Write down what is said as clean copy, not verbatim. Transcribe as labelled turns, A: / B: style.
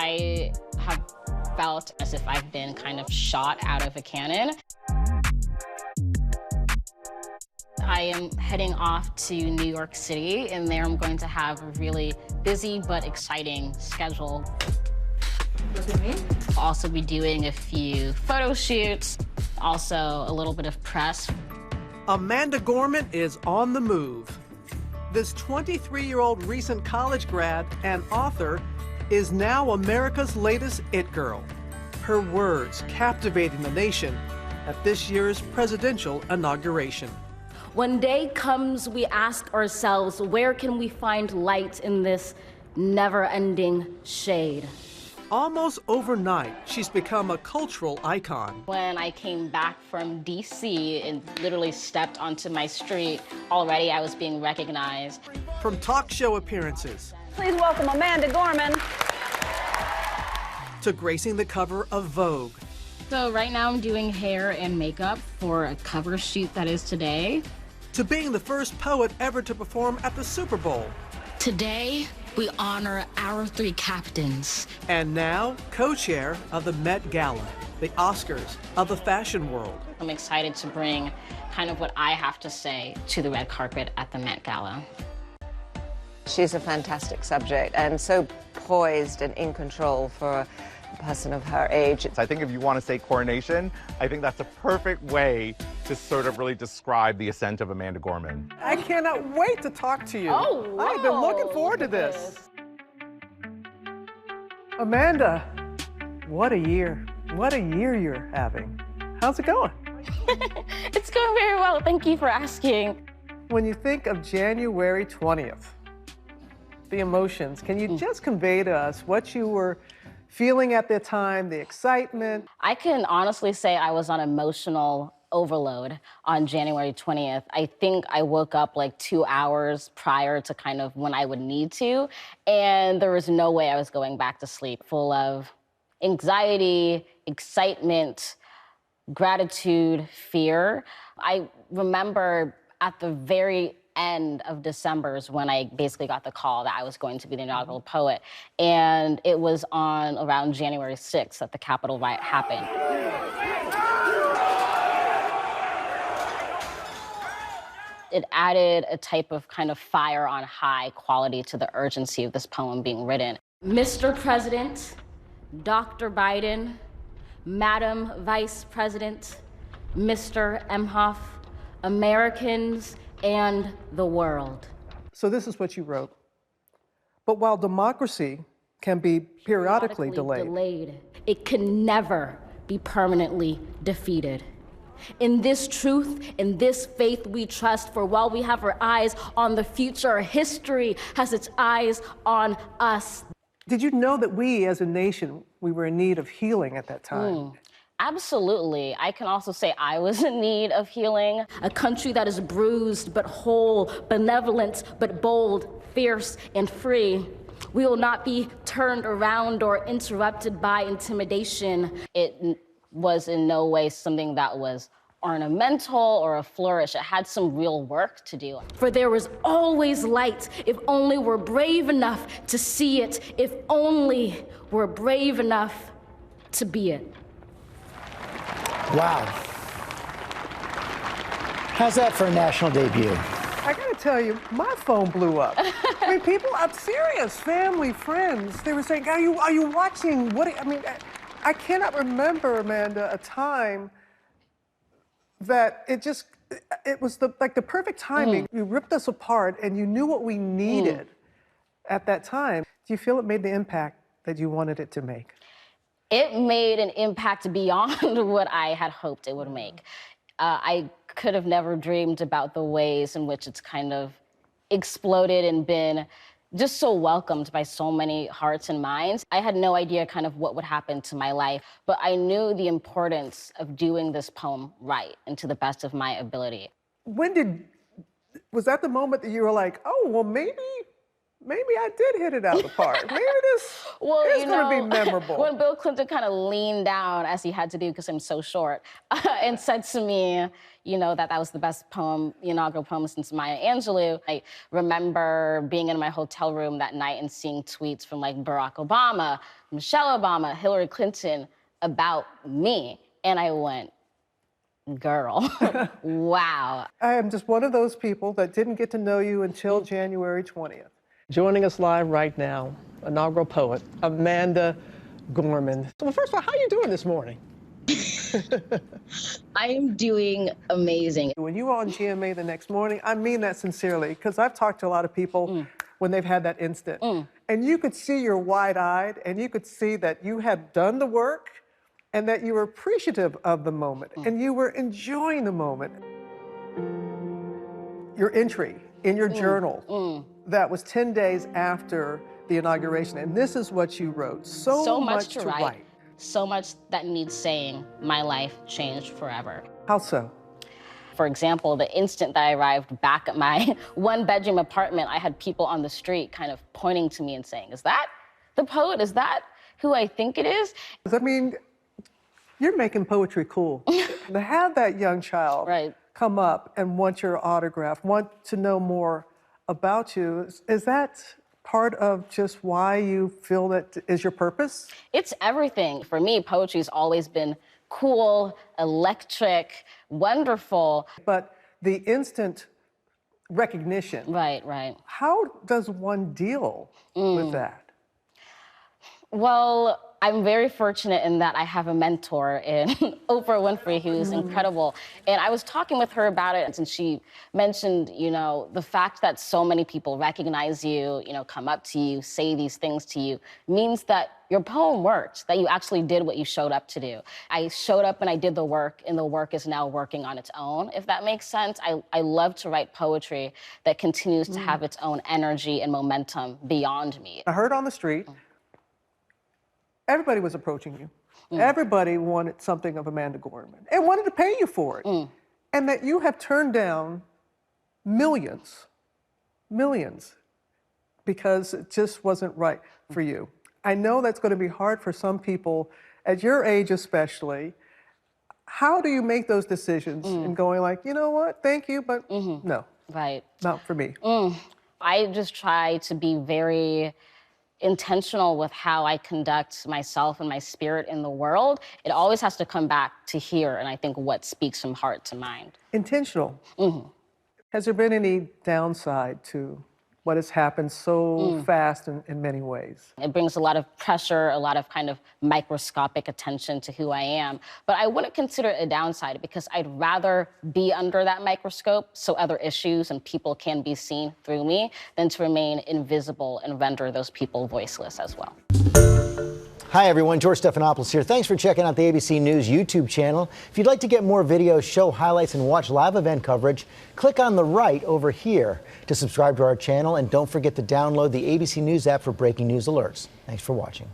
A: I have felt as if I've been kind of shot out of a cannon. I am heading off to New York City, and there I'm going to have a really busy but exciting schedule.
B: What does it mean?
A: I'll also be doing a few photo shoots, also a little bit of press.
C: Amanda Gorman is on the move. This 23-year-old recent college grad and author is now America's latest it girl. Her words captivating the nation at this year's presidential inauguration.
D: When day comes, we ask ourselves, where can we find light in this never-ending shade?
C: Almost overnight, she's become a cultural icon.
A: When I came back from DC and literally stepped onto my street, already I was being recognized.
C: From talk show appearances
B: Please welcome Amanda Gorman.
C: to gracing the cover of Vogue.
A: So right now I'm doing hair and makeup for a cover shoot that is today.
C: To being the first poet ever to perform at the Super Bowl.
A: Today, we honor our 3 captains.
C: And now, co-chair of the Met Gala, the Oscars of the fashion world.
A: I'm excited to bring kind of what I have to say to the red carpet at the Met Gala.
E: She's a fantastic subject and so poised and in control for a person of her age.
F: I think if you want to say coronation, I think that's a perfect way to sort of really describe the ascent of Amanda Gorman.
C: I cannot wait to talk to you.
D: Oh, wow.
C: I've been looking forward to this. Amanda, what a year. What a year you're having. How's it going?
A: It's going very well. Thank you for asking.
C: When you think of January 20th, the emotions, can you just convey to us what you were feeling at the time, the excitement?
A: I can honestly say I was on emotional overload on January 20th. I think I woke up like 2 hours prior to kind of when I would need to, and there was no way I was going back to sleep, full of anxiety, excitement, gratitude, fear. I remember at the very end of December's when I basically got the call that I was going to be the inaugural poet, and it was on around January 6th that the Capitol riot happened. It added a type of kind of fire on high quality to the urgency of this poem being written.
D: Mr. President, Dr. Biden, Madam Vice President, Mr. Emhoff, Americans, and the world.
C: So this is what you wrote. But while democracy can be periodically delayed,
D: it can never be permanently defeated. In this truth, in this faith we trust, for while we have our eyes on the future, history has its eyes on us.
C: Did you know that we as a nation, we were in need of healing at that time?
A: Absolutely. I can also say I was in need of healing.
D: A country that is bruised but whole, benevolent but bold, fierce and free. We will not be turned around or interrupted by intimidation.
A: It was in no way something that was ornamental or a flourish. It had some real work to do.
D: For there was always light, if only we're brave enough to see it, if only we're brave enough to be it.
G: Wow. How's that for a national debut?
C: I gotta tell you, my phone blew up. I mean, people, I'm serious, family, friends, they were saying, are you watching? I cannot remember, Amanda, a time that it was the perfect timing. You ripped us apart and you knew what we needed at that time. Do you feel it made the impact that you wanted it to make?
A: It made an impact beyond what I had hoped it would make. I could have never dreamed about the ways in which it's kind of exploded and been just so welcomed by so many hearts and minds. I had no idea kind of what would happen to my life, but I knew the importance of doing this poem right and to the best of my ability.
C: Was that the moment that you were like, oh, well, maybe maybe I did hit it out of the park. Maybe this is going to be memorable.
A: When Bill Clinton kind of leaned down, as he had to do because I'm so short, and said to me, that was the best poem, inaugural poem since Maya Angelou. I remember being in my hotel room that night and seeing tweets from like Barack Obama, Michelle Obama, Hillary Clinton about me. And I went, girl, wow.
C: I am just one of those people that didn't get to know you until January 20th. Joining us live right now, inaugural poet, Amanda Gorman. Well, first of all, how are you doing this morning?
A: I am doing amazing.
C: When you were on GMA the next morning, I mean that sincerely, because I've talked to a lot of people when they've had that instant. And you could see you're wide-eyed, and you could see that you had done the work and that you were appreciative of the moment, and you were enjoying the moment. Your entry in your journal, that was 10 days after the inauguration, and this is what you wrote. So much to write.
A: So much that needs saying. My life changed forever.
C: How so?
A: For example, the instant that I arrived back at my one-bedroom apartment, I had people on the street kind of pointing to me and saying, is that the poet? Is that who I think it is?
C: I mean, you're making poetry cool. To have that young child come up and want your autograph, want to know more about you, is that part of just why you feel that is your purpose?
A: It's everything. For me, poetry's always been cool, electric, wonderful.
C: But the instant recognition.
A: Right.
C: How does one deal with that?
A: Well, I'm very fortunate in that I have a mentor in Oprah Winfrey who's incredible. And I was talking with her about it, and she mentioned, the fact that so many people recognize you, come up to you, say these things to you, means that your poem worked, that you actually did what you showed up to do. I showed up and I did the work, and the work is now working on its own, if that makes sense. I love to write poetry that continues to have its own energy and momentum beyond me.
C: I heard on the street, everybody was approaching you. Everybody wanted something of Amanda Gorman and wanted to pay you for it. And that you have turned down millions, because it just wasn't right for you. I know that's going to be hard for some people, at your age especially. How do you make those decisions and going like, you know what, thank you, but no, not for me.
A: I just try to be very intentional with how I conduct myself and my spirit in the world. It always has to come back to here, and I think what speaks from heart to mind.
C: Intentional. Has there been any downside to what has happened so fast in many ways?
A: It brings a lot of pressure, a lot of kind of microscopic attention to who I am. But I wouldn't consider it a downside, because I'd rather be under that microscope so other issues and people can be seen through me than to remain invisible and render those people voiceless as well.
G: Hi, everyone. George Stephanopoulos here. Thanks for checking out the ABC News YouTube channel. If you'd like to get more videos, show highlights, and watch live event coverage, click on the right over here to subscribe to our channel. And don't forget to download the ABC News app for breaking news alerts. Thanks for watching.